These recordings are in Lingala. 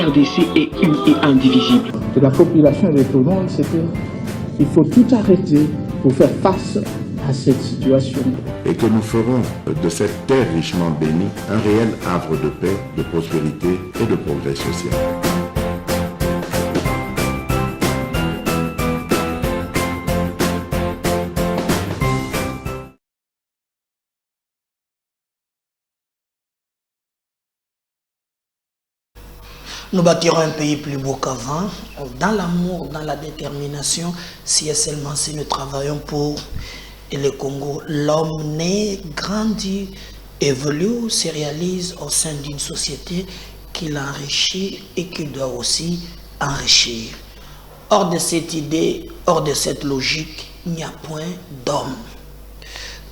RDC est une et indivisible. De la population de Tonon, c'est qu'il faut tout arrêter pour faire face à cette situation. Et que nous ferons de cette terre richement bénie un réel havre de paix, de prospérité et de progrès social. Nous bâtirons un pays plus beau qu'avant, dans l'amour, dans la détermination, si et seulement si nous travaillons pour le Congo. L'homme naît, grandit, évolue, se réalise au sein d'une société qui l'enrichit et qui doit aussi enrichir. Hors de cette idée, hors de cette logique, il n'y a point d'homme.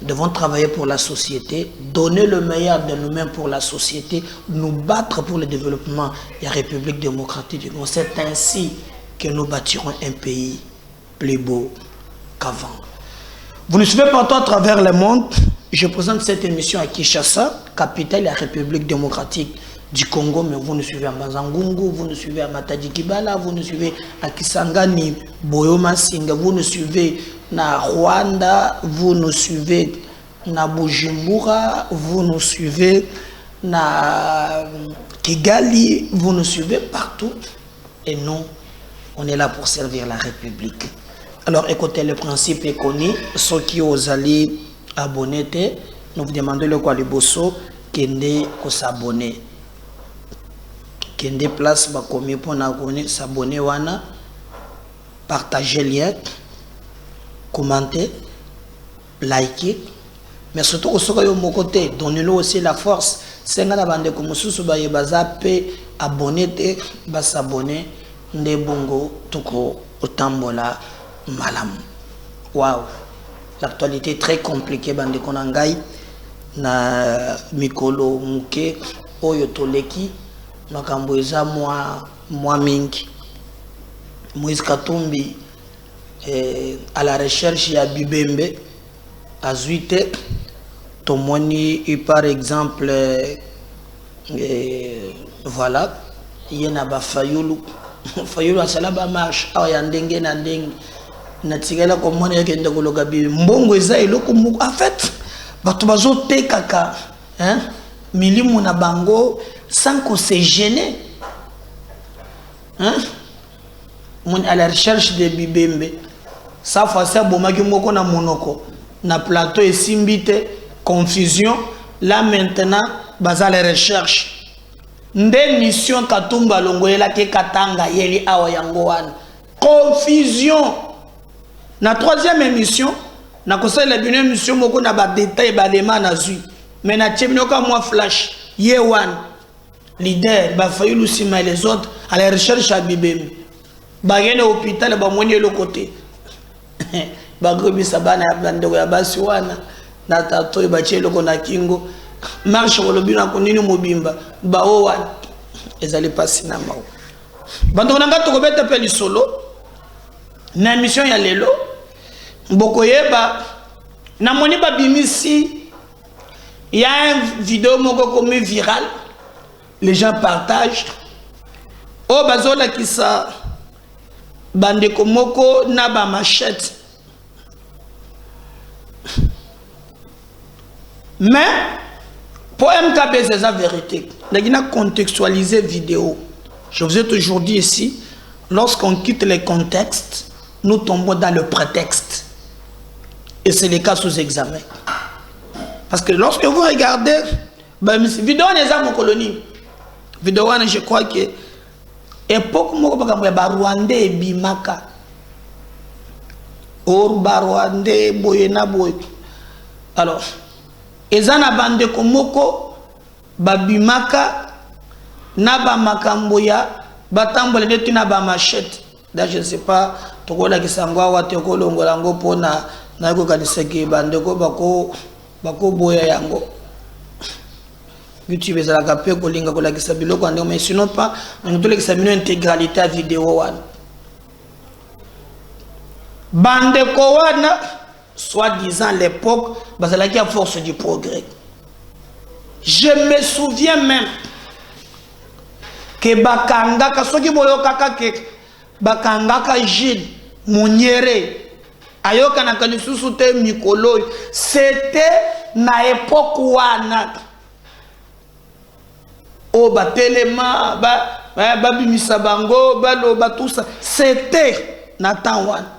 Nous devons travailler pour la société, donner le meilleur de nous-mêmes pour la société, nous battre pour le développement de la République démocratique du Congo. C'est ainsi que nous bâtirons un pays plus beau qu'avant. Vous nous suivez partout à travers le monde. Je présente cette émission à Kinshasa, capitale de la République démocratique du Congo, mais vous nous suivez à Mazangungu, vous nous suivez à Matadi Kibala, vous nous suivez à Kisangani, Boyoma Singa, vous nous suivez na Rwanda, vous nous suivez na Bujumbura, vous nous suivez na Kigali, vous nous suivez partout. Et nous, on est là pour servir la République. Alors écoutez, le principe est connu. Ceux qui osent aller abonner, nous vous demandons le quoi le bosso, qui n'est qu'à s'abonner. Qui est place, bah comme pour s'abonner, wana, partager le lien, commenter, liker, mais surtout au second mon côté, donnez-nous aussi la force. C'est nga la bande comme sous ba yebazape abonner te ba s'abonner nde bongo tuko otambola malam. Waouh, l'actualité est très compliquée bande konangai na mikolo muke oyo toleki makambo eza moi mingi. Moïse Katumbi à la recherche ya Bibembe à Zuite tomoni par exemple voilà yena ba Fayulu Fayulu asala ba marche awa ya ndenge na ndenge na tigela ko mona yake ndeko loka bi mbongo eza eloko muko en fait bato bazo tekaka hein milimu na bango sans qu'on se gêne hein à la recherche de Bibembe ça fait bomaki moko na monoko na plateau et simbite confusion là maintenant baza les recherches nde mission Katumba longoela ke katanga yeli awa yango wana confusion na troisième émission na kosala bino émission moko na ba détail ba lema na zui mais na tchemino ka moi flash yewan leader ba Fayulu Sima les autres à la recherche à Bibembe bagene hôpital ba moni le côté bagobi sabana bandeko ya basi wana na tato ba chelo kona kingo marche kolobina konini mobimba ba o wana ezali pasi na mawo bandeko nanga to kobeta pe lisolo na émission ya lelo mboko yeba na moni ba bimisi il y a une vidéo moko comme virale les gens partagent oh bazola kisa bandeko moko na ba machette mais pour MKB c'est la vérité. Il a contextualisé vidéo. Je vous ai toujours dit ici, lorsqu'on quitte les contextes, nous tombons dans le prétexte. Et c'est le cas sous examen. Parce que lorsque vous regardez, vidéo n'est pas mon colonie. Vidéo, je crois que époque Rwandais et Bimaka. Or Rwandais Boyena Boy. Alors, ezana bande komoko babimaka na ba makamboya batambole netu na ba machette. Là je ne sais pas tokola kisangwa wa tokolongola ngo pona na ko kaniseki bande ko bako boya yango. YouTube ezala kapé ko linga ko la kisabilo ko ande mais sinon pas on doit l'examiner intégralité à vidéo wana. Bande ko wana soi-disant l'époque, qui a force du progrès. Je me souviens même que bakangaka soki boyokaka ke bakangaka Gilles Mouniéré ayokanaka lisusu te mikolo c'était na époque wana o batelema babimisa bango baloba tout ça c'était na temps wana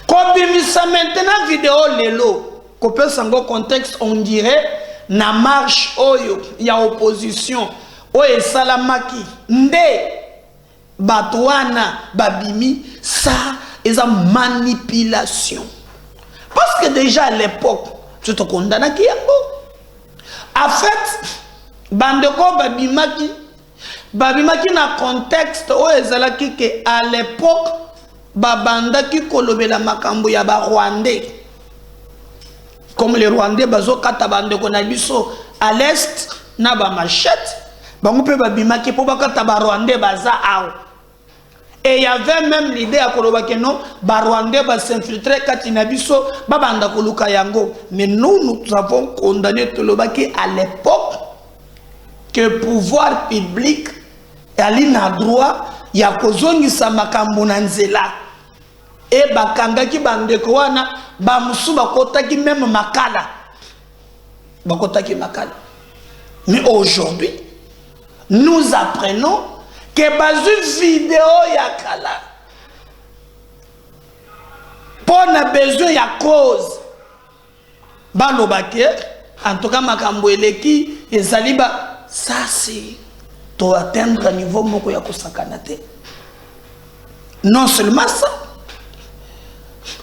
kobimisa maintenant vidéo lelo kopesa ngo contexte on dirait na marche oyo ya opposition oyo esalamaki nde bato wana babimi ça eza manipulation parce que déjà à l'époque tu te condamnes ki yango en fait bandeko babimaki na contexte oyo ezalaki ke à l'époque babandaki kolobela makambo ya ba Rwandais comme les Rwandais bazokata bandeko na biso à l'est na ba machette bango pe babimaki po bakata ba Rwandais baza awo. Et il y avait même l'idée à Kolobake non, Barwandais va s'infiltrer Katinabiso, Babanda Koluka Yango. Mais nous avons condamné Tolobake à l'époque que le pouvoir public a droit, il y a Kozongi Samakambounanzela. Et Bakangaki Bandekwana, Bamusu Bakotaki même Makala. Bakotaki Makala. Mais aujourd'hui, nous apprenons que bazu vidéo ya kala pour na besoin ya cause balobake en tout cas makambo eleki ezali ba ça c'est to atteindre un niveau moko ya kosakana te non seulement ça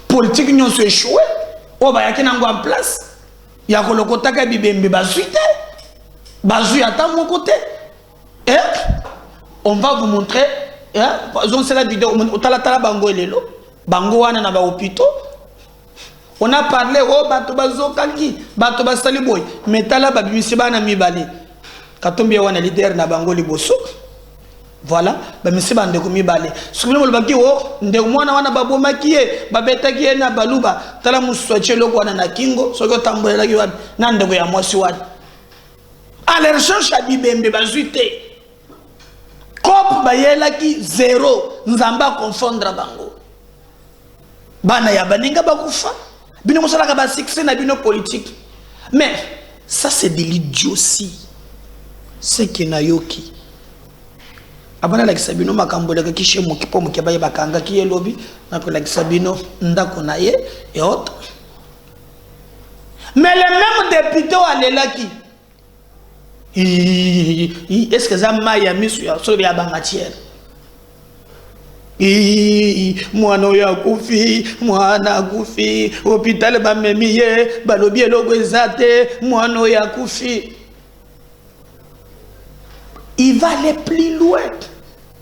politique nyonso se échoué o ba yaki nango en place ya kolokotaka bibembe bazui te bazui ata moko te on va vous montrer, c'est la vidéo, bango elelo, bango wana na ba hôpitaux. On a parlé oh bato bazokaki, bato basali boy, metala ba bimisiba na mibale. Katombi wana leader na bango liboso. Voilà, ba misiba ndeko mibale. Soukuna mo baki oh ndeko mwana wana babomaki ye, babetaki ye na baluba, tala muswache loko wana na kingo, soko tambolela ki wana na ndeko ya mwasi wana. À la recherche à bibembe bazuite. Kop bayela ki zéro nzamba confondre bango bana ya baninga bakufa bino mosala ka ba succès na bino politique mais ça c'est de l'idiotie c'est que na yoki abana la kisabino makambo la kishe mokipo mokeba bakanga ki elobi na ko la kisabino ndako na ye et autres mais les mêmes députés alelaki est-ce que ça m'a mis sur la matière? Mwana ya kufi, mwana kufi, hôpital ba memiye, balobi eloko ezate, mwana ya kufi. Il va aller plus loin,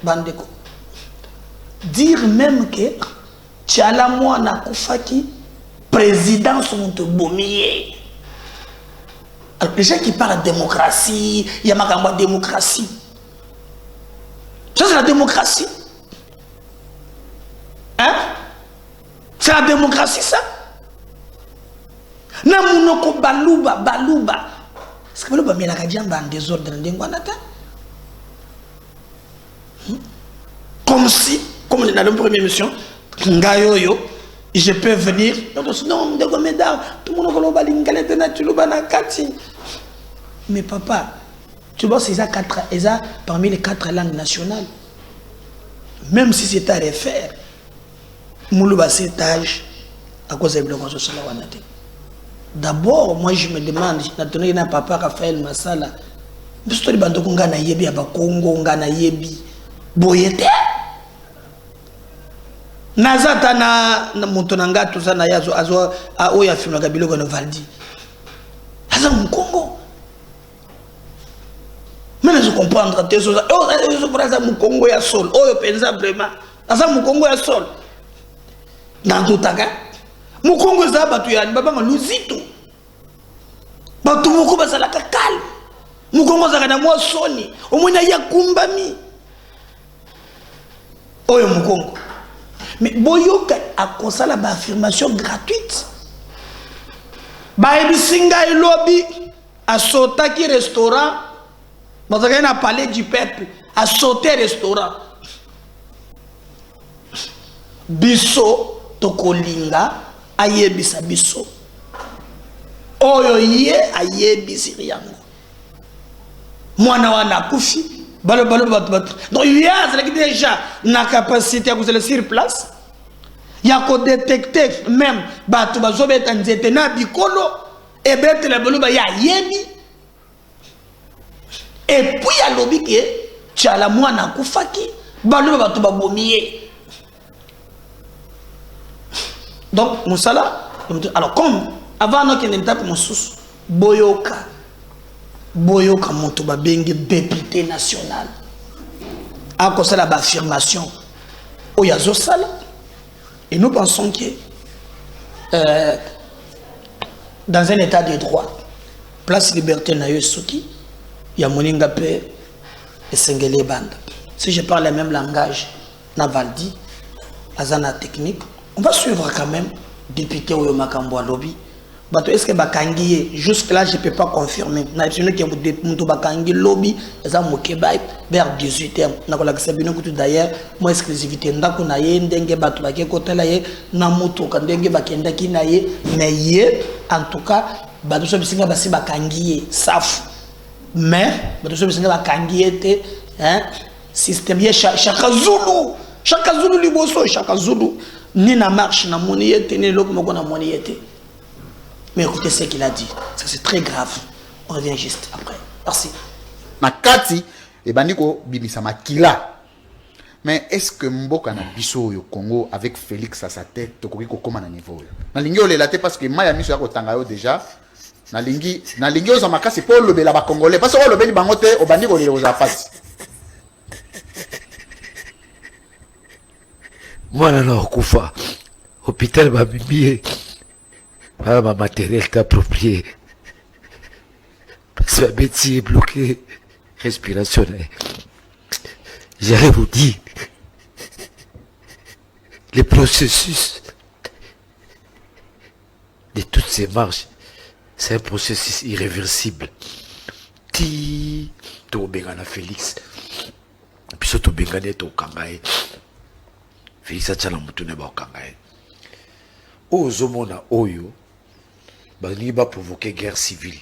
bandeko. Dire même que Tchala mwana kufaki, président sont bomiye. Les gens qui parlent de démocratie, il y a ma démocratie. Ça c'est la démocratie. Hein? C'est la démocratie ça? Namunoko baluba. Est-ce que baluba mais la kadiamba en désordre dans comme si, comme dans la première mission, Ngayoyo, je peux venir. Non, tout le monde mais papa, tu vois, c'est parmi les 4 langues nationales. Même si c'est à refaire, Moulouba cet âge, à cause de la d'abord, moi je me demande, je papa Raphaël Massala, mais si tu as dit yebi Congo, yebi boyete. Nazata na montonanga tout ça na yazo azo a oya film na biloko na Valdi. Aza Congo. Mais je comprends tes choses. Oh, je prends ça mon Congo ya sol. Oh, je pense vraiment. Aza mon Congo ya sol. Dans tout taga. Mon Congo za batu ya baba maluzito. Batu moko basala ka calme. Mon Congo za kana mo soni. Omona ya kumbami. Oh, mon Congo. Mais boyoka a consala ba affirmation gratuite. Ba ebisinga elobi a sotaki restaurant Parce qu'il a parlé du peuple, à sauter restaurant. Biso, tokolinga, ayebisa biso. Oyo ye, ayebisi riyango. Mwana wana kufi. Donc il y a déjà la capacité à vous aller sur place. Il y a qu'à détecter même batu bazobeta nzete na bikolo et bete le boluba ya yebi. Et puis il y a lobby qui tu as la mwana kufaki baluba batu babomiye. Donc musala alors comme avant non qu'il n'était pas mon sous boyoka moto babengi député national à cause de l'affirmation au yazosala et nous pensons que dans un état de droit place liberté na yosuki ya moninga pe esengele banda si je parle le même langage na valdi azana technique on va suivre quand même député ou makambo lobby. Est-ce que Bakangi jusque là je ne peux pas confirmer. Na que mutu Bakangi lobby eza mokeba vers 18h. Na kola kisabino kutu d'ailleurs moi exclusivité ndako na ye ndenge batu bake kotela ye na mutu ka ndenge bakenda ki na ye mais ye en tout cas batu so bisinga basi Bakangi safu. Mais batu so bisinga Bakangi était hein système ye chaka Zulu liboso chaka Zulu ni na marche na moni yete ni loko moko na moni yete. Mais écoutez ce qu'il a dit. Ça c'est très grave. On revient juste après. Merci. Makati et bandiko bimisa makila. Mais est-ce que Mboka na biso au Congo avec Félix à sa tête tokoki ko koma na niveau yo. Na lingi o lelate parce que maya miso ya ko tanga yo déjà. Na lingi o za makasi pour le bela ba congolais parce que le beli bangote o bandiko le oza face. Moi na okufa. Hôpital ba bibi. Ah, ma matériel est approprié. Parce que ma métier est bloqué. Respiration. J'allais vous dire. Le processus de toutes ces marches, c'est un processus irréversible. Ti, to bengana Félix. Puis surtout bengane to kangaye. Félix a tchala mutune ba kangaye. Ozomona oyo. Balingi ba provoquer guerre civile.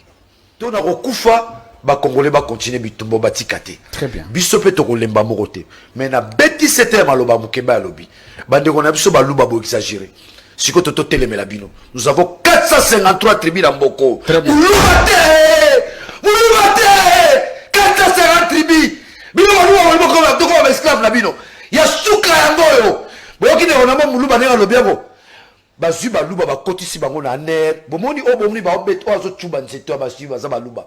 Donc na kokufa ba congolais ba continuer bitumbo batikate. Très bien. Biso pe to kolemba morote. Mais na beti c'était maloba mukeba lobi. Bande ko na biso ba luba bo exagérer. Siko toto telemela bino. Nous avons 453 tribus dans Mboko. Mulubate! 450 tribus. Bino baluba bo ko to ko esclave na bino. Ya suka yango yo. Boki ne onamo muluba ne lobi yango. Bazu baluba bakotisi bango na ner bomoni o bomoni ba obet o azo chuba nseto basu baza baluba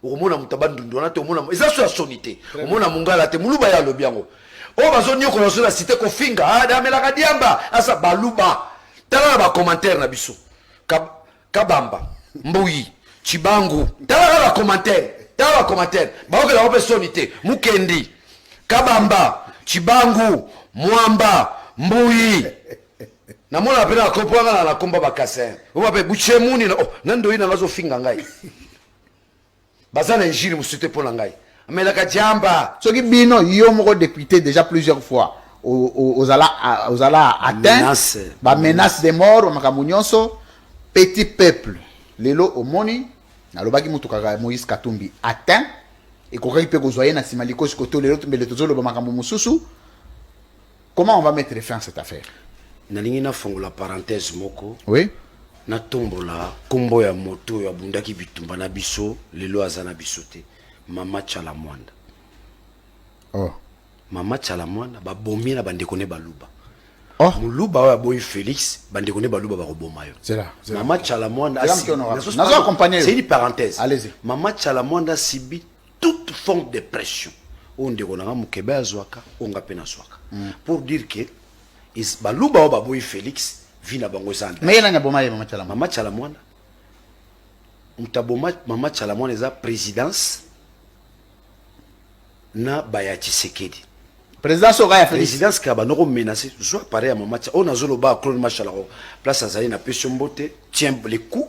omona mutabandundu na te omona eza so ya sonité omona mungala te muluba ya lobiango o bazo nyoko na so la cité ko finga ada melaka diamba asa baluba tala ba commentaire na biso kabamba mbuyi chibangu tala ba commentaire ba oke la ope sonité mukendi kabamba chibangu mwamba mbuyi na mona pena kopanga na komba bakassin oba pe buchemuni na nando ina ngazo finga ngai bazana injili musute pona ngai amela ka jamba Soki bino yo moko député déjà plusieurs fois aux ala atteint ba menace de mort makambo nyonso petit peuple lelo omoni na lobaki mutuka Moïse Katumbi atteint et kokaki pe kozoyer na simaliko sikoto lelo mbele tozolo ba makambo mususu. Comment on va mettre fin à cette affaire? nalingi na fongo la parenthèse moko oui na tombola kombo ya moto ya bundaki bitumba na biso lelo azana bisote mama Chala Mwanda. Oh Mama Chala Mwanda ba bombi na bandeko ne baluba. Oh muluba wa boy Félix bandeko ne baluba ba roboma yo. C'est là. Mama Chala Mwanda nazo accompagner. C'est une parenthèse. Allez-y. Mama Chala Mwanda subit toute forme de pression. On ndeko na mukeba azwaka onga pena swaka. Pour dire que is baluba wa boy Félix vina bango zanda. Mais il y a Mama Chala Mwanda. Mama Chala Mwanda. Mama Chala Mwanda eza présidence na Baya Tshisekedi. Présidence au Raya Félix. Présidence qui a banoko menacé. Soit pareil à Mama Chala. On a zolo ba Claude Machalaro. Place azali na Pesombote tient les coups.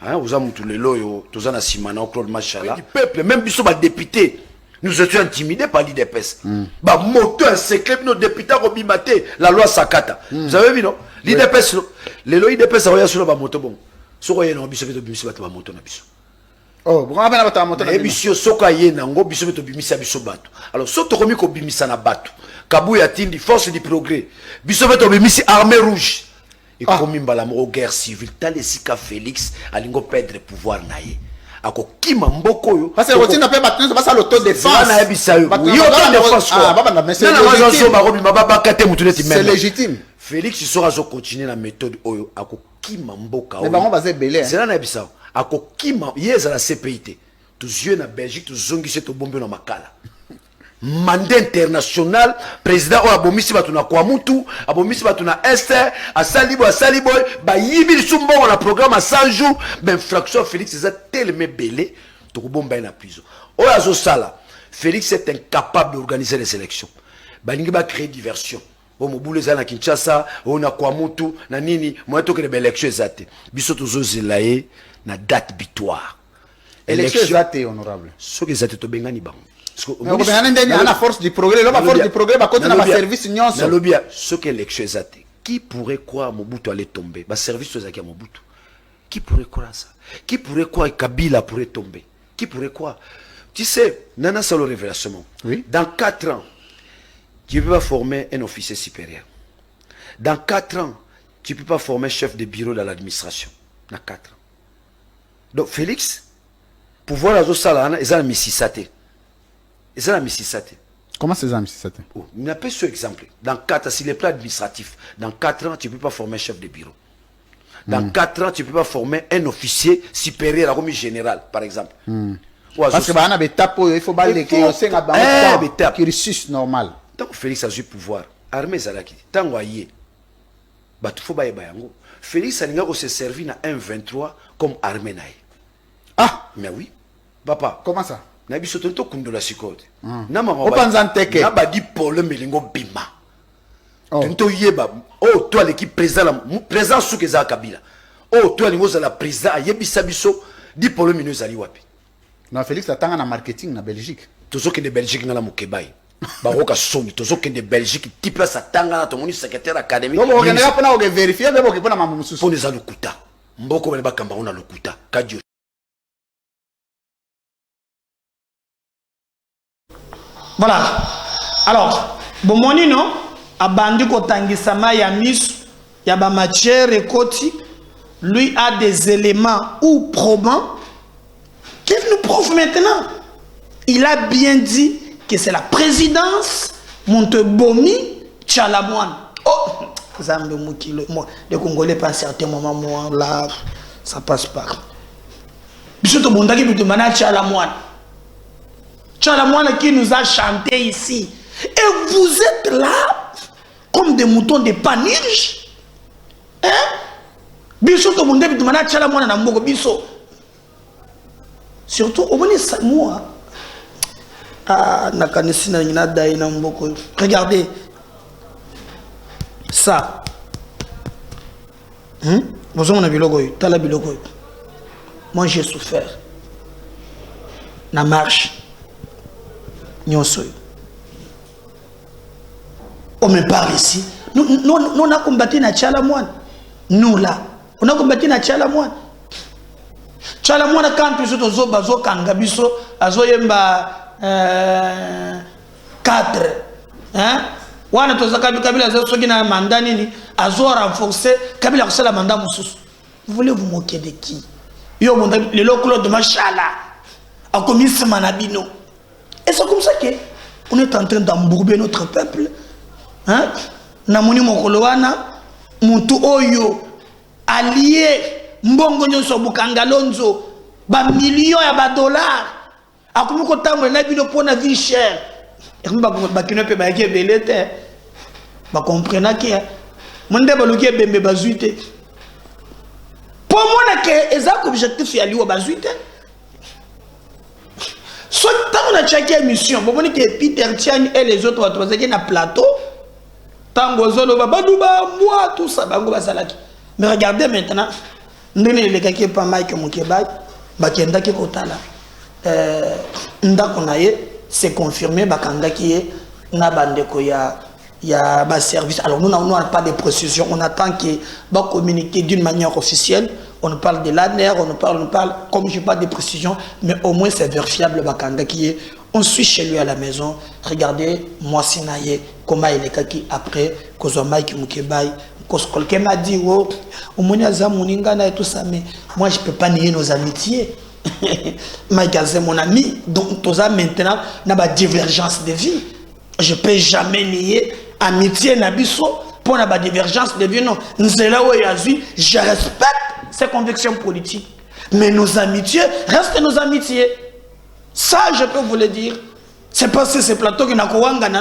hein, vous avez tous les loyaux, tous en Simana, Claude Machala. Du peuple, même si les députés, nous étions intimidés par l'IDPS. Bah, moto un secret, nos députés ont bimaté la loi Sakata. Vous avez vu, non? L'IDPS, les lois IDPS, ça va y sur la moto, bon. Si vous avez un biso, vous avez un moto, oh, vous avez un moto, et biso, soka ye nango, biso, vous avez un biso bateau. Alors, si vous avez un bimisa na bateau, Kabou Yatindi, force du progrès, biso, vous avez un armée rouge. Et comme il y a une guerre civile, tant les Sika Félix a perdre le pouvoir naïe. Ako kima mboko yo. Parce que routine n'a pas battu, c'est pas ça l'autodéfense. C'est légitime. Félix il sera continuer la méthode oyo ako kima mboka. Mais bah on va se belé. C'est là na bisa. Ako kima yeza la CPIT. Tous yeux na Belgique, tous zongisi to bombe na makala. Mandat international, président o abomisi batuna kwa mutu, abomisi batuna Esther, asalibo, ba yibi sumbo on a programme à 100 jours, ben fraction Félix c'est tellement belé, to bomba na prison. O azo sala, Félix est incapable d'organiser les élections. Ba lingi ba créer diversion. O mobule za na Kinshasa, o na kwa mutu, na nini, mo to que les élections ezate. Biso tozo zelaye na date butoir. Élection ezate honorable. Ce que ezate to bengani bango. Mais on a la force du progrès. La force du progrès va continuer à service. Ce que l'élection est, qui pourrait croire Mobutu allait tomber? Bah service aux à Mobutu. Qui pourrait croire ça? Qui pourrait croire Kabila pourrait tomber? Qui pourrait croire? Tu sais, Nana Salo révélation. Oui. Dans 4 ans, tu ne peux pas former un officier supérieur. Dans 4 ans, tu ne peux pas former un chef de bureau dans l'administration. Dans 4 ans. Donc Félix, pouvoir à Zosala, ils ont un missisate. Et ça la mississate. Comment c'est ça, mississate? Il n'y a pas ce exemple. Dans 4 ans, s'il est pas administratif, dans 4 ans, tu ne peux pas former un chef de bureau. Dans 4 ans, tu ne peux pas former un officier supérieur, comme général, par exemple. Parce que il faut balayer qui est normal. Tant que Félix a eu pouvoir, armée Zalaki, tant que il faut balayer Bayango. Félix a se servi dans 1-23 comme armée. Ah! Mais oui. Papa. Comment ça? Na biso tonto kundula sikote na ba di polo melingo bima tonto yeba oh toi l'équipe président soukeza Kabila oh toi lingo za la président yebisa biso di polo mino zali wapi na Félix atanga na marketing na Belgique tozo ke de Belgique na la mokebai ba roka soni tozo ke de Belgique type sa tanga na tomoni secrétaire académique donc on est là pour vérifier mais bon pour na mamu susu pour les alukuta mboko bele bakamba ona lukuta kadio. Voilà. Alors, bomoni non, abandi kotangisama ya misu, ya ba matière ekoti, lui a des éléments ou probants qu'il nous prouve maintenant. Il a bien dit que c'est la présidence Montebomi Tchalamouane. Oh, Zambe Moukilo, moi, les Congolais pas à certains moments, moi, là, ça passe pas. Bisoto Bondaki Boutoumana Tchalamouane. Tchalamouane qui nous a chanté ici. Et vous êtes là comme des moutons de paniche. Hein? Biso to monde bitumana Tchalamouane na mboko biso. Surtout au moins moi. Ah nakanisi na ngina dai na mboko. Regardez. Ça. Vous avez bilogo, tala bilogo. Moi j'ai souffert. Na marche. On me parle ici. Nous on a combattu na Tchalamouane. Nous là, on a combattu na Tchalamouane. Tchalamouane quand tu es au bazo kangabiso, azo yemba 4. Hein? Wana tozaka Kabila azo soki na mandat nini, azo renforcer Kabila ko la mandat mususu. Vous voulez vous moquer de qui? Yo mon le Claude Machala a commis ce manabino. Et c'est comme ça qu'on est en train d'embourber notre peuple. Hein? Namoni Mokolowana, Muntu Oyo, allié, Mbongo Nyonso Bukangalonzo, ba millions ya ba dollars. Akumu kotambo na bino pona vie chère. Et ba kino pe ba ke belete. Ba comprena ke monde baluki bembe bazuite. Pour moi que ezak objectif ya liwa bazuite. So, tant qu'on a checké l'émission, vous voyez que Peter Tian et les autres vont trouver un plateau. Tant qu'on a moi, tout ça, mais regardez maintenant, ndene elekaki pa Mike Mukebai bakendaki kotala ndako na ye c'est confirmé bakangaki ye na bandeko ya ba service. Alors nous n'avons pas de précision, on attend que va communiquer d'une manière officielle. On parle de l'ANR, on parle comme je n'ai pas de précision, mais au moins c'est vérifiable bakangaki. On suit chez lui à la maison. Regardez moi Sinaye comment il est kaki après Kozo Mike Mukebai. Quelqu'un m'a dit oh Omonia Moninga et tout ça, mais moi je peux pas nier nos amitiés. Mike c'est mon ami, donc tout ça maintenant n'a pas divergence de vie. Je peux jamais nier amitié Nabiso pour la divergence de vie. Non, je respecte ses convictions politiques, mais nos amitiés restent nos amitiés. Ça, je peux vous le dire. C'est parce que ce plateau qui n'a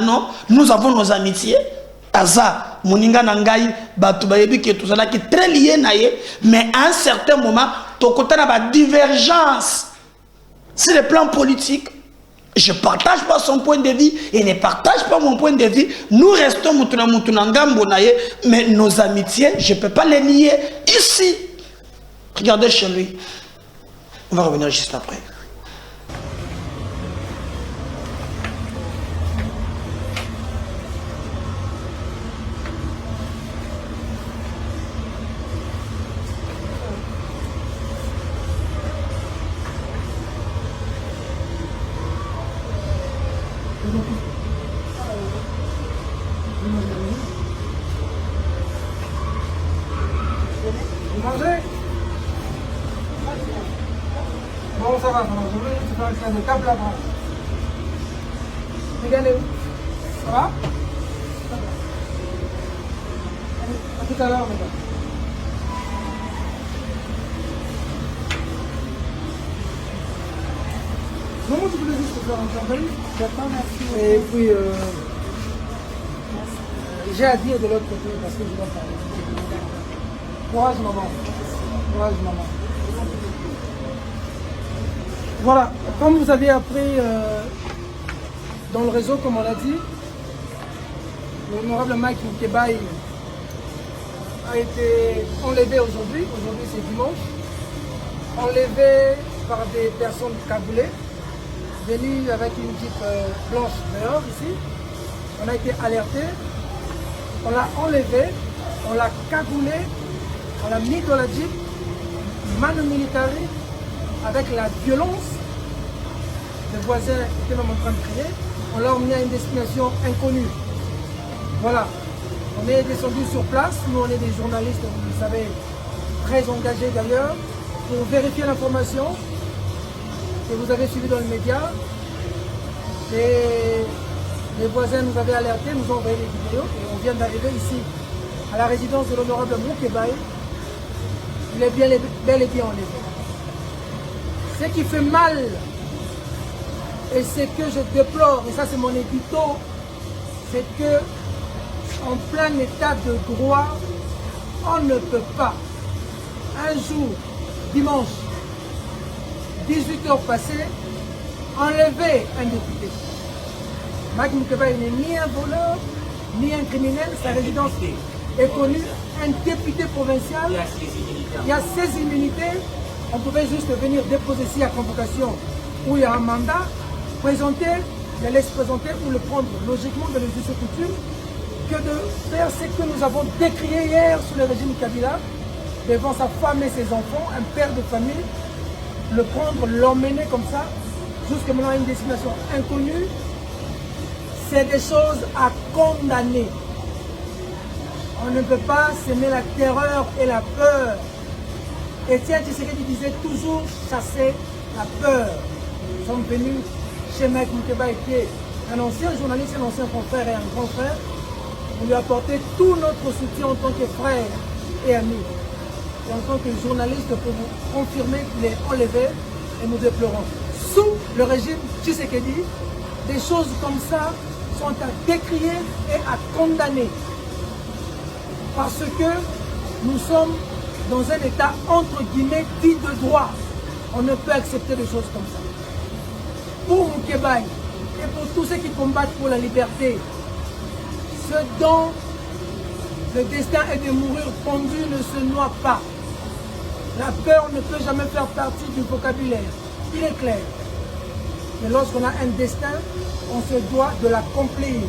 non, nous avons nos amitiés. Aza, Moninga Nangai, Batubayebi, qui est tout ça qui est très lié, mais à un certain moment, ton côté n'a pas divergence. C'est le plan politique. Je ne partage pas son point de vue, il ne partage pas mon point de vue. Nous restons mais nos amitiés, je ne peux pas les nier ici. Regardez chez lui. On va revenir juste après. Bon, ça va, je vais te faire le câble là-bas. Regardez où? Ça va? À tout à l'heure, mesdames. Comment tu voulais juste te faire un câble? Merci. Et puis, j'ai à dire de l'autre côté parce que je dois parler. Courage, maman. Courage, maman. Voilà, comme vous avez appris dans le réseau, comme on l'a dit, l'honorable Mike Mukebai a été enlevé aujourd'hui. Aujourd'hui, c'est dimanche. Enlevé par des personnes cagoulées, venues avec une Jeep blanche dehors ici. On a été alerté. On l'a enlevé, on l'a cagoulé, on l'a mis dans la Jeep, manu militari, avec la violence. Les voisins étaient même en train de crier. On l'a emmené à une destination inconnue. Voilà. On est descendu sur place. Nous, on est des journalistes, vous savez, très engagés d'ailleurs, pour vérifier l'information que vous avez suivie dans les médias. Et les voisins nous avaient alertés, nous ont envoyé des vidéos et on vient d'arriver ici à la résidence de l'honorable Mukebai. Il est bel et bien enlevé. Ce qui fait mal, et ce que je déplore, et ça c'est mon édito, c'est que en plein état de droit, on ne peut pas, un jour, dimanche, 18h passées, enlever un député. Mike Mukebai n'est ni un voleur, ni un criminel, sa résidence est connue, un député provincial, il y a 16 immunités, on pouvait juste venir déposer ici à convocation où il y a un mandat, présenter, le laisser présenter ou le prendre logiquement de les us et coutumes, que de faire ce que nous avons décrié hier sous le régime Kabila, devant sa femme et ses enfants, un père de famille, le prendre, l'emmener comme ça, jusqu'à maintenant à une destination inconnue, c'est des choses à condamner. On ne peut pas semer la terreur et la peur. Étienne Tshisekedi disait toujours chasser la peur. Nous sommes venus chez Mike Mukebai, qui est un ancien journaliste, un ancien confrère et un grand frère, pour lui apporter tout notre soutien en tant que frère et ami. Et en tant que journaliste, pour vous confirmer qu'il est enlevé et nous déplorons. Sous le régime Tshisekedi, des choses comme ça sont à décrier et à condamner. Parce que nous sommes dans un état entre guillemets dit de droit. On ne peut accepter des choses comme ça. Pour Mukebai et pour tous ceux qui combattent pour la liberté, ce dont le destin est de mourir pendu ne se noie pas. La peur ne peut jamais faire partie du vocabulaire. Il est clair. Mais lorsqu'on a un destin, on se doit de l'accomplir.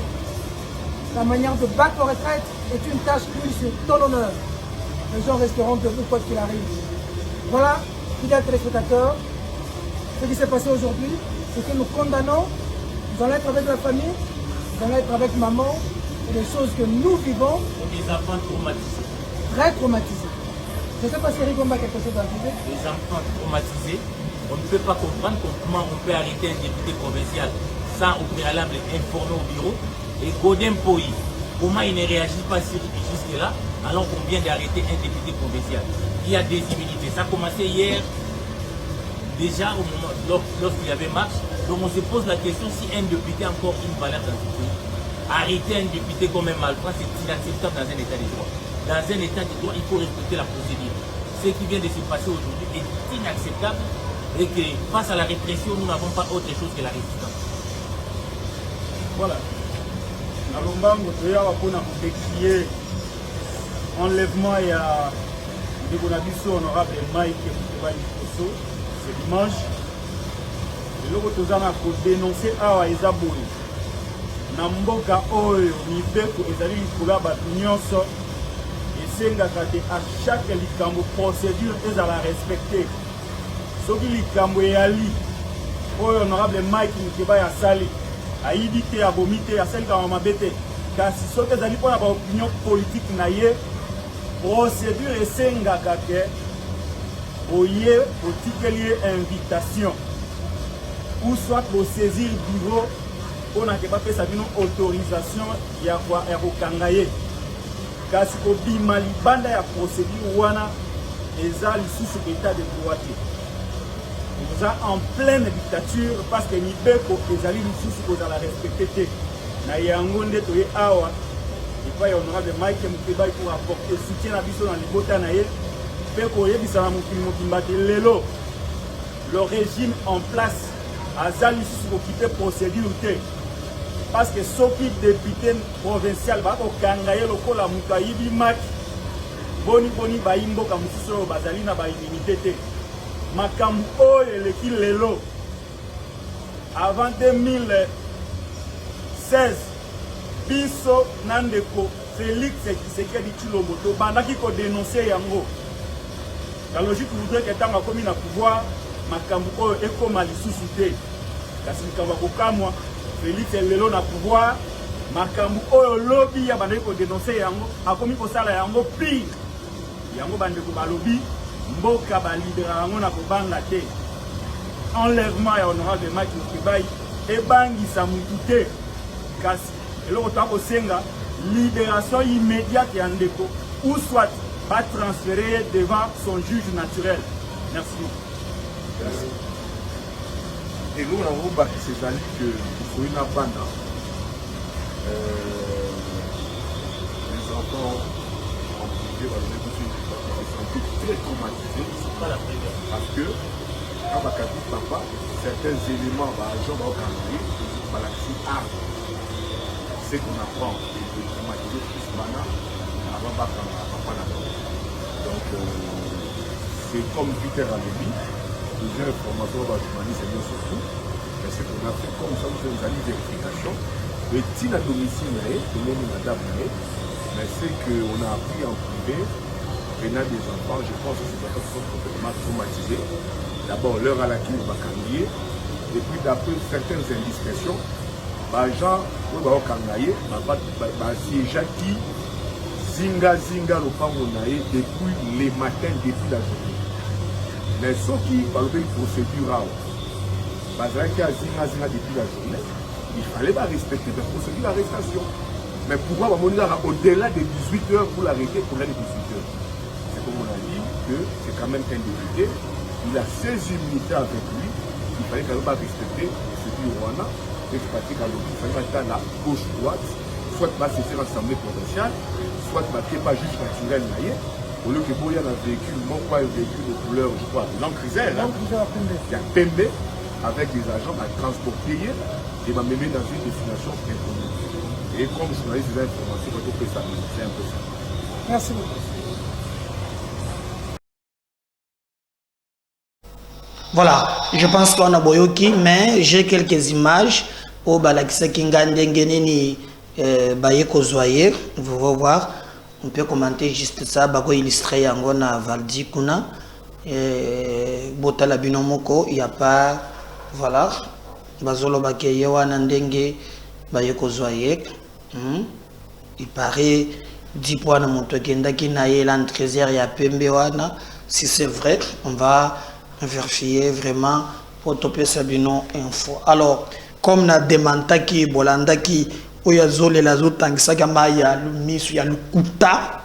La manière de battre la retraite est une tâche qui sur tout l'honneur. Les gens resteront debout quoi qu'il arrive. Voilà, fidèles téléspectateurs, ce qui s'est passé aujourd'hui, c'est que nous condamnons. Nous allons être avec la famille, nous allons être avec maman, et les choses que nous vivons. Des enfants traumatisés. Très traumatisés. Je ne sais pas si Eric Gomba a quelque chose à dire. Des enfants traumatisés. On ne peut pas comprendre comment on peut arrêter un député provincial sans au préalable informer au bureau. Et Godin Poyi, comment il ne réagit pas jusque-là alors qu'on vient d'arrêter un député provincial. Il y a des immunités. Ça a commencé hier, déjà au moment lorsqu'il y avait marche. Donc on se pose la question si un député a encore une valeur dans ce pays. Arrêter un député comme un malfrat, c'est inacceptable dans un état de droit. Dans un état de droit, il faut respecter la procédure. Ce qui vient de se passer aujourd'hui est inacceptable et que face à la répression, nous n'avons pas autre chose que la résistance. Voilà. Nalombango toyaka mpona kodecrier enlèvement ya ndeko na biso honorable Mike Muteba Liboso, c'est dimanche. Eloko toza na kodénoncer awa eza boye na mboka oyo mibeko ezali likolo ya bato nyonso esengaka te à chaque likambo procédure ezala respecté. Soki likambo eyali oyo honorable Mike Muteba asali ayibi te abomi te asalikaka mabe te kasi soki ezali mpona baopinion politique na ye procédure esengaka ke oye otikeli ye invitation ou soit bosaisir bureau mpona ke bapesa bino autorisation ya kokanga ye kasi kobima libanda ya procédure wana eza lisusu état de droit te. Nous sommes en pleine dictature parce que mibeko ezali lisusu kozala respecté te na yango nde toye awa epai honorable Mike Muteba pour apporter soutien na biso na libota na ye mpe koyebisa na mokili mobimba te lelo le régime en place aza lisusu kokite procédure te parce que soki député provincial bakokanga ye lokola moto ayibi maki boni bayi mboka mosusu oyo bazali na baimmunité te. Makambu oyo eleki lelo avant 2016 biso na ndeko Félix Tshisekedi Tshilombo tobandaki kodénoncer yango. La logique voudrait que ntango akomi na pouvoir makambu oyo ekoma lisusu te kasi likambo akokamwa Félix lelo na pouvoir makambu oyo lobi ya bandeki kodénoncer yango akomi kosala yango pire yango bandeko balobi mboka balibera yango na kobanga te. Enlèvement ya honorable Mike Muteba ebangisa mutu te kasi eloko toa kosenga libération immédiate ya ndeko ou soit va transférer devant son juge naturel. Merci. Merci. Et nous avons bâti ces années que pour une bande les enfants en privé vont sont très traumatisés. C'est pas la première. Parce que quand on dit papa, certains éléments vont organiser par la arme. C'est qu'on apprend de traumatiser plus maintenant avant papa. Donc c'est comme Peter a dit, plusieurs informations va journaliser bien surtout. Mais c'est qu'on a fait comme ça, nous avons une vérification. Mais si la domicile est, tout le monde est madame, mais c'est qu'on a appris en privé, venant des enfants, je pense que ces enfants sont complètement traumatisés. D'abord, l'heure à laquelle on va cambier, et puis d'après certaines indiscrétions, les gens, on va cambier, si Jackie, Zinga, le Pamonaï, depuis les matins, depuis la journée. Mais ceux qui parlent de procédure, qui a Zinga depuis la journée, il fallait pas respecter la procédure d'arrestation. Mais pourquoi on a au-delà de 18 heures pour l'arrêter pour aller 18 heures? C'est comme on a dit que c'est quand même un député, il a ses immunités avec lui, il fallait quand même pas respecter procédure Rwanda, et il fallait pas être à la gauche-droite, soit pas se faire l'Assemblée provinciale, soit pas juge naturel naïe, au lieu que il y a un véhicule, un véhicule de couleur, je crois, l'encrisère, il y a Pembe, avec des agents à transporter et va mener dans une destination inconnue. Et comme journaliste des informations, c'est un peu ça. Merci beaucoup. Voilà, je pense qu'on a boyoki, mais j'ai quelques images au balakisa kingandengeneni bayeko zoyer. Vous allez voir, on peut commenter juste ça, bako illustrer yango na Valdi kuna. Botala binomoko, il n'y a pas, voilà, bazolo bakeye wana ndenge bayeko zoyer. Il paraît 10 points de mon kenda qui n'a eu l'entrésère ya pembe wana. Si c'est vrai, on va vérifier vraiment pour topé sabino info. Alors, comme na demanda qui bolanda qui oyazole la zotangisa kama ya misu ya lukuta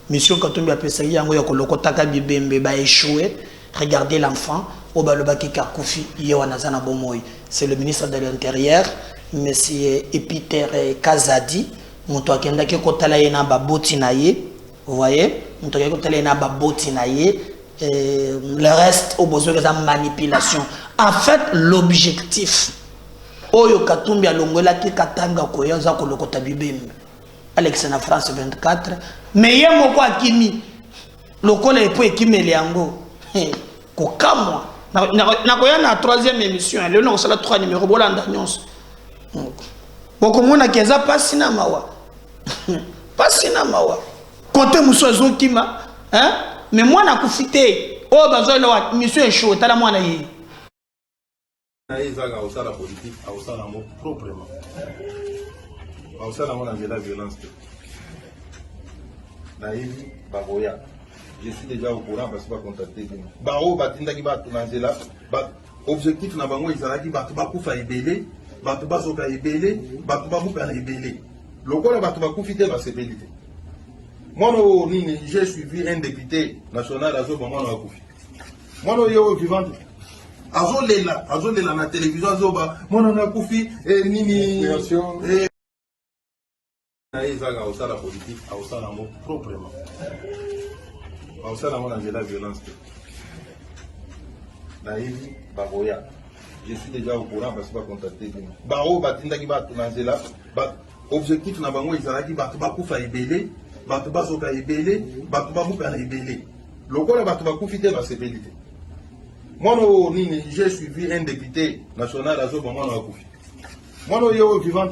mission katumbi apesa yango ya kolokota ka bibembe ba échoué. Regardez l'enfant au balobaki kakufi yewana zana bomoy. C'est le ministre de l'Intérieur, monsieur Epiter Kazadi. Moto akenda ke kotala yena ba boti na ye. Vous voyez, moto akenda kotala yena ba boti na ye. Le reste au besoin de la manipulation. En fait, l'objectif oyo katumbi alongola ki katanga ko yaza ko lokota bibembe Alex na France 24 mais yemo kwa kimi lokola epo ekimele yango ko kamwa na ko yana 3e émission le no sala 3 numéro bolanda nyonso boko mona keza pasina mawa pasina mawa côté musozo kima hein mais moi na kufite o bazola wa mission chaud tala mwana yi Aïzaga au la politique, au sein d'amour proprement. Au sein d'amour, la violence. Naïvi, Baroya. Je suis déjà au courant parce que je vais contacter. Baro, Batinda qui va tourner là. Objectif, n'a pas moi, ils ont dit, Batubakou fa ébélé, Batubazo fa ébélé, Batubabou fa ébélé. Le corps de Batubakou fité va s'ébéliter. Moi, j'ai suivi un député national à ce moment là. Moi, je suis vivant. Azolela na télévision azoba mona na kufi nini Aïzaga au la politique au sein d'amour proprement au sein d'amour la violence Naïvi Baroya je suis déjà au courant parce que je vais contacter Baro Batinda qui va tourner là objectif na bango ezalaki bato bakufa ebele bato bazoka ebele bato babuka ebele lokola bato bakufi te basepeli te. Moi, j'ai suivi un député national à ce moment là. Moi, je suis vivant.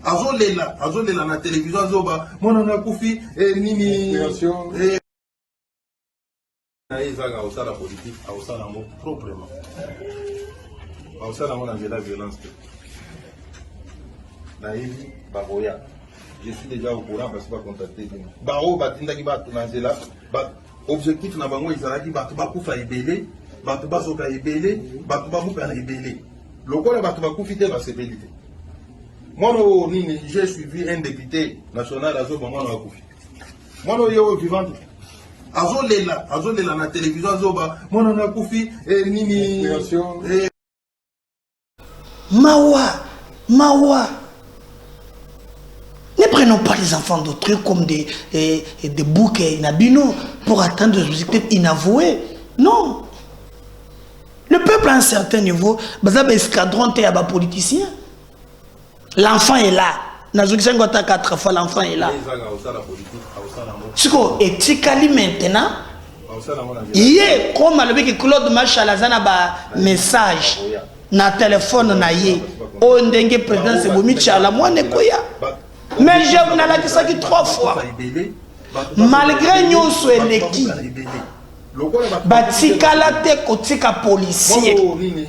Azolela na télévision azoba mona na kufi nini Aïzaga au la politique au sein d'amour proprement au sein d'amour la violence Naïvi Baroya je suis déjà au courant parce que je vais contacter Baro Batinda qui va tourner là objectif na bango ezalaki bato bakufa ebele bato bazoka ebele bato babuka ebele lokola bato bakufi te basepeli te. Moi j'ai suivi un député national à ce moment là. Moi je suis vivant. Azolela na télévision azoba mona na kufi nini Mawa. Ne prenons pas les enfants d'autrui comme des boucs inabino pour atteindre des objectifs inavoués. Non. Le peuple à un certain niveau, bazaba escadron te yaba politicien. L'enfant est là. Nazoukisen gota 4 fois l'enfant est là. Siko etikali maintenant. Hier comme le Claude Machalazana ba message na téléphone na ye. O ndenge président Sebomi Chala mwana koya. Mais je vous n'ai dit ça 3 fois. Malgré nous sommes l'équipe. Batikala te kotika policier.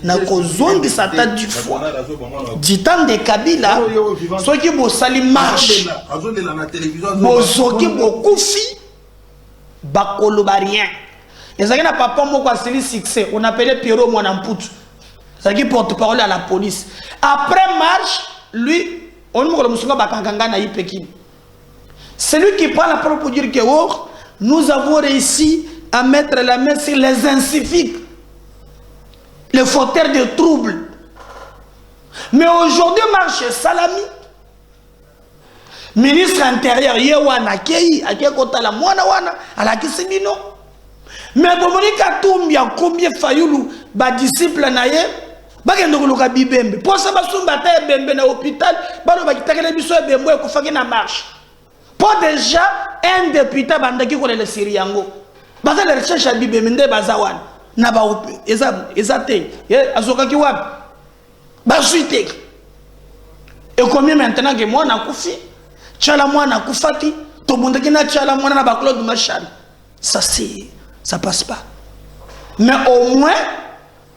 Na kozongi sata du fois. Du temps de Kabila, ceux qui bo sali marche. Bozoki bokufi. Bakolo barien. Ezaki na papa moko asili succès. On appelait Pierrot Mwanamputu. Ezaki porte-parole à la police. Après marche, lui c'est lui qui prend la parole pour dire que oh, nous avons réussi à mettre la main sur les inciviques, les fauteurs de troubles. Mais aujourd'hui, marche Salami, ministre intérieur, Yewana Kei, Akekota la Mwana Wana, à la Kisimino. Mais Bomonika Toumbia, combien Fayoulou, ba disciple naye, bakendokoloka bibembe pour ça basumba ta bembe na hôpital balo bakitakela biso bembe ko faki na marche pour déjà un député bandaki ko le Siriango baza la recherche ya bibembe nde bazawana na ba ezate azoka ki wapi ba suite et combien maintenant que moi na kufi tchala moi na kufati to bundaki na tchala moi na ba Claude Machal ça passe pas mais au moins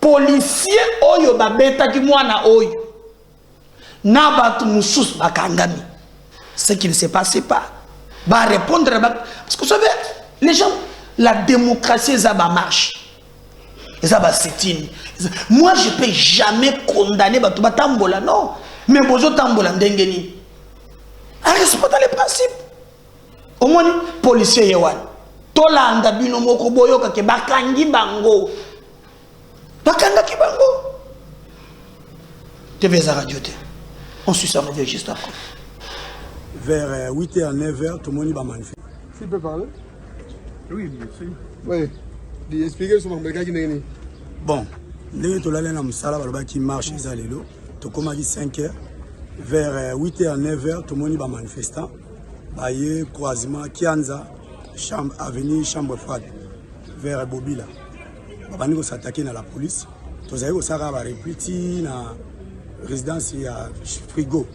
policier oyo ba beta ki moi na oyo na ba tu musus bakangami ce qui ne s'est passé pas va répondre parce que vous savez les gens la démocratie ça va marche ça va s'éteindre. Moi je peux jamais condamner batu batambola non mais bozo tambola ndengeni à respecter les principes au moins policier yewan tolanda bino moko boyoka ke bakangi bango bakanga ki bango TV za radio te on suit ça revient juste après vers 8h 9h tout le monde va manifester. Tu peux parler? Oui, bien sûr. Oui. Expliquez sur mon bagage qui n'est bon, nous sommes allés dans le salon qui marche les lelo. Tout comme à 5h, vers 8h 9h tout le monde va manifester. Baye croisement Kianza, chambre avenue Chambre Froide, vers Bobila. Babani ko s'attaquer dans la police. Tous allez au Sahara va répéter na résidence à Frigo.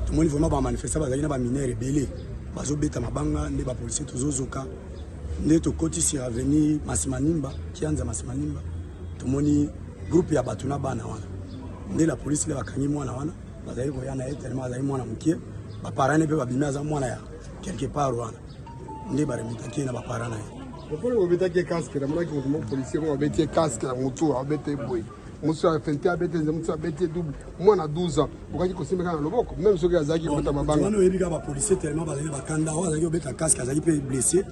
Tout le monde vraiment va manifester parce qu'il y a des mineurs rebelles. Bazo beta mabanga ne ba policier tozozoka. Ne to koti si avenue Masimanimba, Kianza Masimanimba. Tout le monde groupe ya batuna bana wana. Ne la police le bakanyi mwana wana. Bazayi ko yana tellement bazayi mwana mukie. Ba parents ne pe babimia za mwana ya quelque part wana. Ne ba remitaki na ba parents na. Pourquoi on beta ki casque na mwana ki mo policier on beta casque na moto on beta boy. Monsieur a fait un bête, monsieur a bête double. Moi, à 12 ans. Pourquoi il continue à le voir? Même ceux qui ont zaki, ils ma banque. On a eu des policiers tellement basés dans le Kanda, on a eu des casques, ils ont été blessés.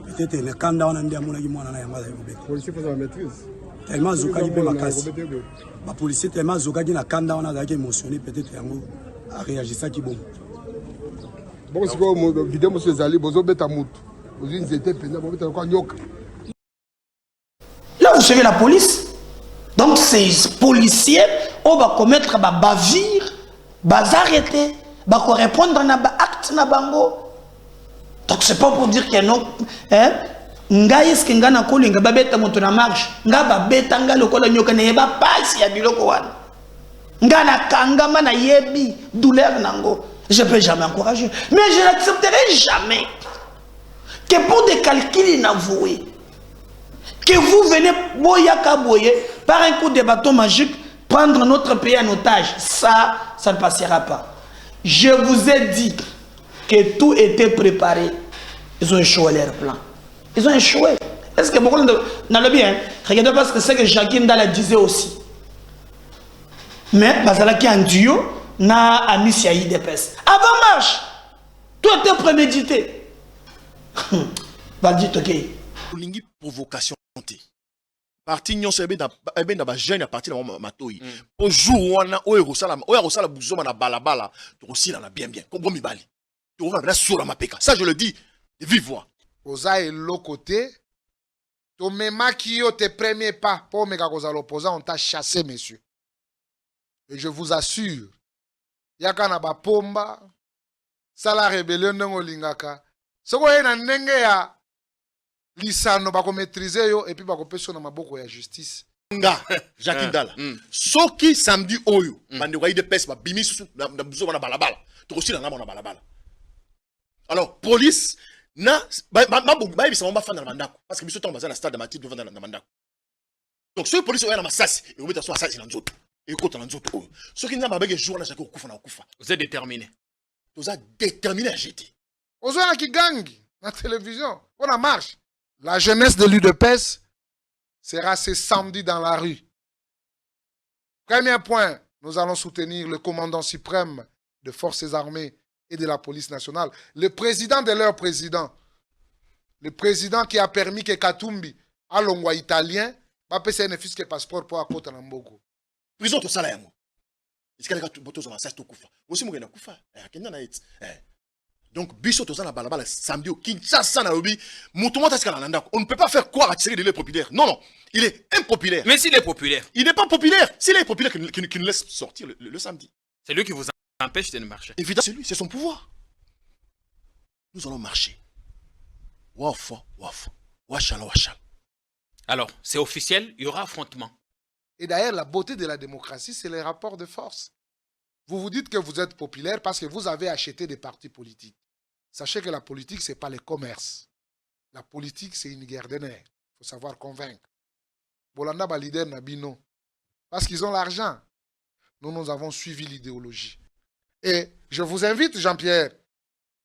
Peut-être le Kanda, on a dit à mon ami, on a eu des policiers font la maîtrise. Tellement Zoka qui peut ma casse. Les policiers tellement Zoka qui n'a Kanda, on a été émotionné. Peut-être à réagir ça qui bon. Bon, c'est quoi mon vidéo, monsieur Zali, vous avez un mout. Vous avez été pénal, vous avez encore nyok. Là, vous savez la police. Donc ces policiers, on va commettre ba bavire, ba arrêter, ba répondre na ba acte na bango. Donc c'est pas pour dire que non, hein? Nga eske nga na kolinga ba beta moto na marche, nga ba beta nga lokola nyoka na yeba pasi ya biloko wana. Nga na kangama na yebi douleur nango. Je peux jamais encourager, mais je n'accepterai jamais que pour des calculs inavoués que vous venez boyaka boye par un coup de bâton magique prendre notre pays en otage, ça ne passera pas. Je vous ai dit que tout était préparé. Ils ont échoué leur plan. Ils ont échoué. Est-ce que beaucoup dans le bien, regardez parce que c'est que Jacques Ndala disait aussi. Mais Bazala qui en duo n'a Amis Yahi d'épès. Avant marche, tout était prémédité. Valdi Toké. Lingi provocation. Parti nyonso ebe na ba jeune à partir de matoi pour jour wana oyo rosala buzoma na balabala to osila na bien comme mibali to va na sura mapeka ça je le dis de vive voix oza elo côté to mema ki yo tes premiers pas pour meka koza l'opposant on t'a chassé monsieur et je vous assure yaka na ba pomba sala rébellion ndongo lingaka soko ena ndenge ya lisano bako maîtriser yo et puis bako peso na maboko ya justice nga Jacques Ndala soki samedi oyo bande kwa ide pes ba bimi susu na buzo na balabala to kosila na balabala alors police na ba bisa mamba fanda na mandako parce que biso tomba na stade de Matip devant na mandako donc ce police oyo na masasi et obeta so asasi na nzoto et kota na nzoto oyo soki na babege jour na Jacques okufa na okufa vous êtes déterminé vous êtes déterminé à jeter ozo na kigangi na télévision on a marche. La jeunesse de l'UDPS sera ce samedi dans la rue. Premier point, nous allons soutenir le commandant suprême des forces armées et de la police nationale, le président de leur président, le président qui a permis que Katumbi, à l'ongwa italien, va payer un fisc passeport pour Akota Nambogo. Prison to sala yango. Est-ce que les gars boto zo masasi to kufa? Aussi mo gena kufa. Kenya na it. Donc, biso toza na balabala samedi au Kinshasa na lobi, moutouma taska na ndako. On ne peut pas faire croire à Tshisekedi qu'il est populaire. Non, non, il est impopulaire. Mais s'il est populaire, il n'est pas populaire. S'il est populaire, qu'il nous laisse sortir le samedi. C'est lui qui vous empêche de marcher. Évidemment, c'est lui, c'est son pouvoir. Nous allons marcher. Wafa, wafa, wachala, wachala. Alors, c'est officiel, il y aura affrontement. Et d'ailleurs, la beauté de la démocratie, c'est les rapports de force. Vous vous dites que vous êtes populaire parce que vous avez acheté des partis politiques. Sachez que la politique, ce n'est pas le commerce. La politique, c'est une guerre des nerfs. Il faut savoir convaincre. Bolanda ba leader Nabino. Parce qu'ils ont l'argent. Nous avons suivi l'idéologie. Et je vous invite, Jean-Pierre,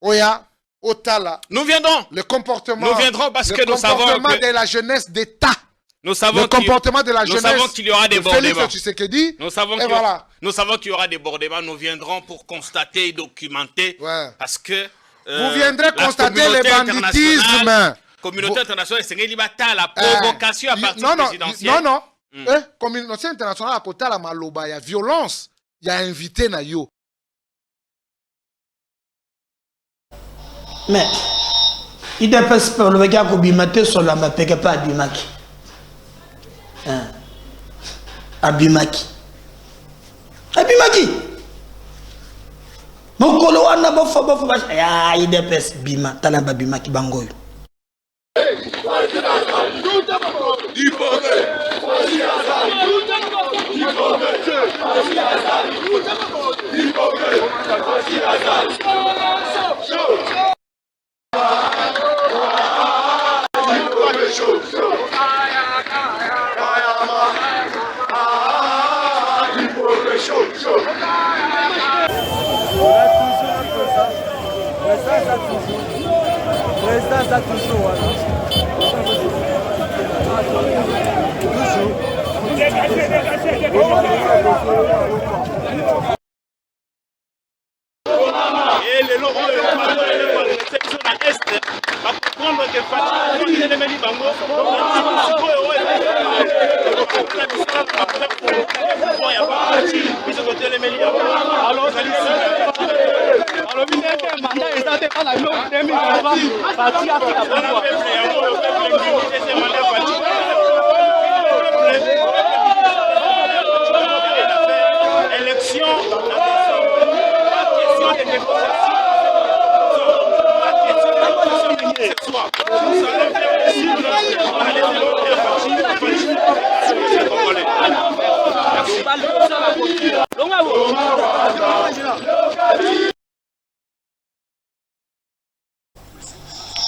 Oya, Otala. Nous viendrons. Le comportement. Nous viendrons parce que nous savons que... Le comportement de la jeunesse d'État. Nous savons le comportement de la jeunesse. Nous savons qu'il y aura des débordements. Nous savons qu'il y aura des débordements. Nous viendrons pour constater et documenter. Ouais. Parce que. Vous viendrez constater le banditisme. La communauté internationale, c'est la provocation à partir présidentielle. Non. Communauté internationale, à côté de la maloba, il y a violence. Il y a invité Nayo. Mais, il ne dépasse pas le gars qui bimate sur la mapéga pas Abimaki. Abimaki. Mon colo wana bofo ah il dépasse bima talamba Abimaki bangoyo.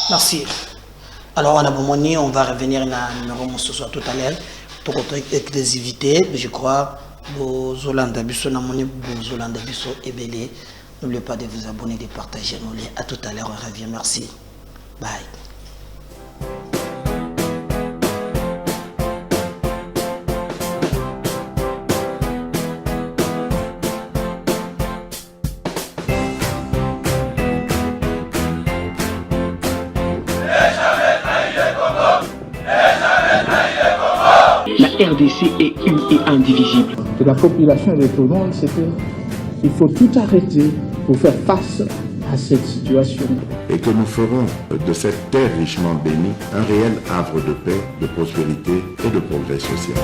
Merci. Alors, on va revenir à un numéro ce soir tout à l'heure. Pour votre exclusivité, je crois, vos Hollanda Bisso, vos Hollanda Bisso et Belé. N'oubliez pas de vous abonner, de partager nos liens. À tout à l'heure, on revient. Merci. Bye. La RDC est une et indivisible. De la population et de tout le monde, c'est qu'il faut tout arrêter pour faire face à cette situation. Et que nous ferons de cette terre richement bénie un réel havre de paix, de prospérité et de progrès social.